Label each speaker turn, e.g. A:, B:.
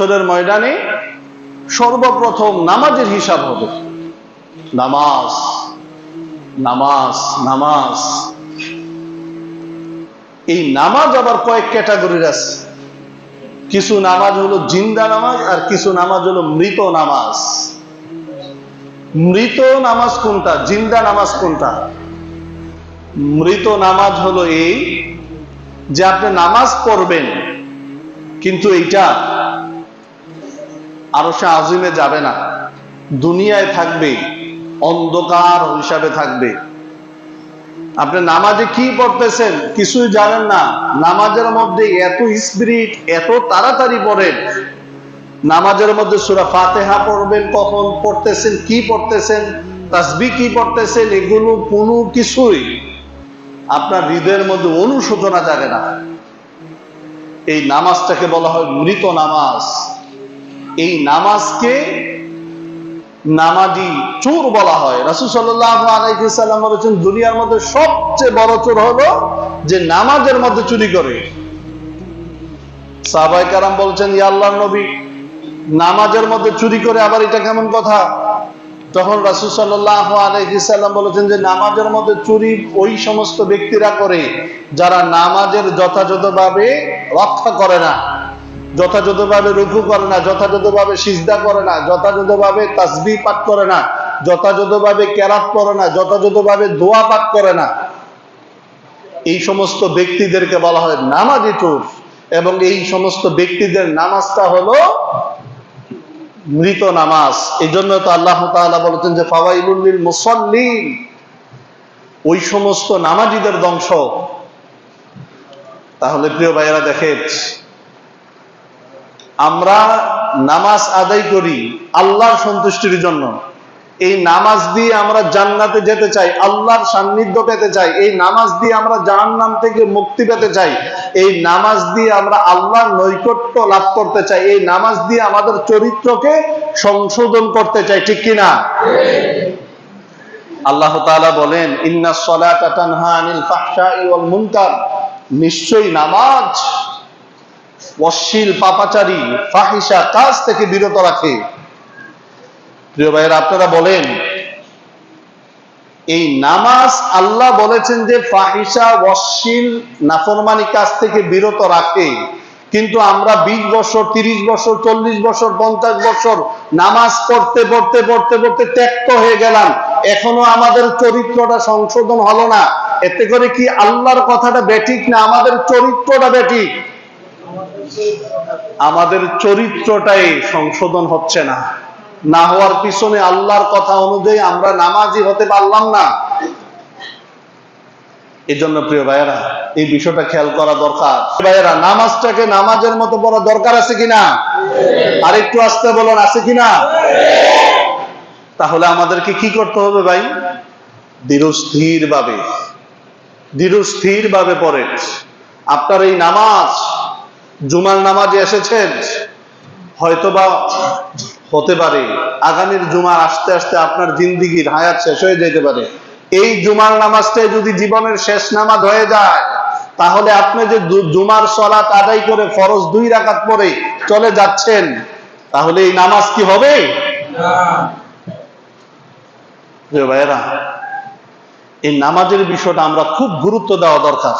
A: হাসরের ময়দানে সর্বপ্রথম নামাজের হিসাব হবে। নামাজ নামাজ নামাজ। এই নামাজ আবার কয়েক ক্যাটাগরির আছে। কিছু নামাজ হলো জিন্দা নামাজ, আর কিছু নামাজ হলো মৃত নামাজ। মৃত নামাজ কোনটা, জিন্দা নামাজ কোনটা? মৃত নামাজ হলো এই যে আপনি নামাজ পড়বেন, কিন্তু এইটা আরশে আজিমে যাবে না, দুনিয়ায় থাকবে, অন্ধকার হিসাবে থাকবে। আপনি নামাজে কি পড়তেছেন কিছুই জানেন না, নামাজের মধ্যে এত স্পিরিট, এত তাড়াতাড়ি পড়েন। নামাজের মধ্যে সূরা ফাতিহা পড়বেন, কখন পড়তেছেন, কি পড়তেছেন, তাসবিহ কি পড়তেছেন, এগুলো কোনো কিছুই আপনার হৃদয়ের মধ্যে অনুশোচনা জাগে না। এই নামাজটাকে বলা হয় মৃত নামাজ। এই নামাজকে নামাজি চোর বলা হয়। রাসূল সাল্লাল্লাহু আলাইহি ওয়াসাল্লাম বলেছেন, দুনিয়ার মধ্যে সবচেয়ে বড় চোর হলো যে নামাজের মধ্যে চুরি করে। সাহাবায়ে কেরাম বলছেন, ইয়া আল্লাহর নবী, নামাজের মধ্যে চুরি করে আবার এটা কেমন কথা? তখন রাসূল সাল্লাল্লাহু আলাইহি ওয়াসাল্লাম বলেছেন যে নামাজের মধ্যে চুরি ওই সমস্ত ব্যক্তিরা করে যারা নামাজের যথাযথভাবে রক্ষা করে না, যথাযথভাবে রুকু করে না, যথাযথভাবে সিজদা করে না, যথাযথভাবে তাসবিহ পাঠ করে না, যথাযথভাবে কেরাত পড়ে না, যথাযথভাবে দোয়া পাঠ করে না। এই সমস্ত ব্যক্তিদেরকে বলা হয় নামাজি চোর। এবং এই সমস্ত ব্যক্তিদের নামাজটা হলো মৃত নামাজ। এই জন্য তো আল্লাহ তাআলা বলেছেন যে ফাওয়াইলুল লিল মুসাল্লিন, ওই সমস্ত নামাজীদের ধ্বংস। তাহলে প্রিয় ভাইয়েরা, দেখেন, আমরা নামাজ আদায় করি আল্লাহর সন্তুষ্টির জন্য। এই নামাজ দিয়ে আমরা জান্নাতে যেতে চাই, আল্লাহর সান্নিধ্য পেতে চাই। এই নামাজ দিয়ে আমরা জাহান্নাম থেকে মুক্তি পেতে চাই। এই নামাজ দিয়ে আমরা আল্লাহর নৈকট্য লাভ করতে চাই। এই নামাজ দিয়ে আমাদের চরিত্রকে সংশোধন করতে চাই, ঠিক কিনা? আল্লাহ তাআলা বলেন, ইন্নাস সালাতা তানহা আনিল ফাহশাই ওয়াল মুনকার, নিশ্চয়ই নামাজ অশ্লীল, পাপাচারী, ফাহিশা কাজ থেকে বিরত রাখে। প্রিয় ভাইয়েরা, আপনারা বলেন, এই নামাজ আল্লাহ বলেছেন যে ফাহিশা, অশ্লীল, নাফরমানি কাজ থেকে বিরত রাখে, কিন্তু আমরা 20 বছর, 30 বছর, 40 বছর, 50 বছর নামাজ পড়তে পড়তে পড়তে পড়তে ত্যক্ত হয়ে গেলাম, এখনো আমাদের চরিত্রটা সংশোধন হলো না। এতে করে কি আল্লাহর কথাটা বেঠিক না আমাদের চরিত্রটা বেঠিক? আমাদের চরিত্রটাই সংশোধন হচ্ছে না। না হওয়ার পিছনে আল্লাহর কথা অনুযায়ী আমরা নামাজি হতে পারলাম না। এই জন্য প্রিয় ভাইয়েরা, এই বিষয়টা খেয়াল করা দরকার। ভাইয়েরা, নামাজটাকে নামাজের মতো পড়া দরকার আছে কিনা? আরেকটু আসতে বলুন, আছে কিনা? তাহলে আমাদেরকে কি করতে হবে ভাই? ধীরস্থির ভাবে পড়েন। আপনার এই নামাজ, জুমার নামাজে এসেছেন, হয়তোবা হতে পারে আগামীর জুমা আসতে আসতে আপনার জিন্দিগির হায়াত শেষ হয়ে যেতে পারে। এই জুমার নামাজটাই যদি জীবনের শেষ নামাজ হয়ে যায়, তাহলে আপনি যে জুমার সালাত আদায় করে ফরজ 2 রাকাত পড়ে চলে যাচ্ছেন, তাহলে এই নামাজ কি হবে? প্রিয় ভাইয়েরা, এই নামাজের বিষয়টা আমরা খুব গুরুত্ব দেওয়া দরকার।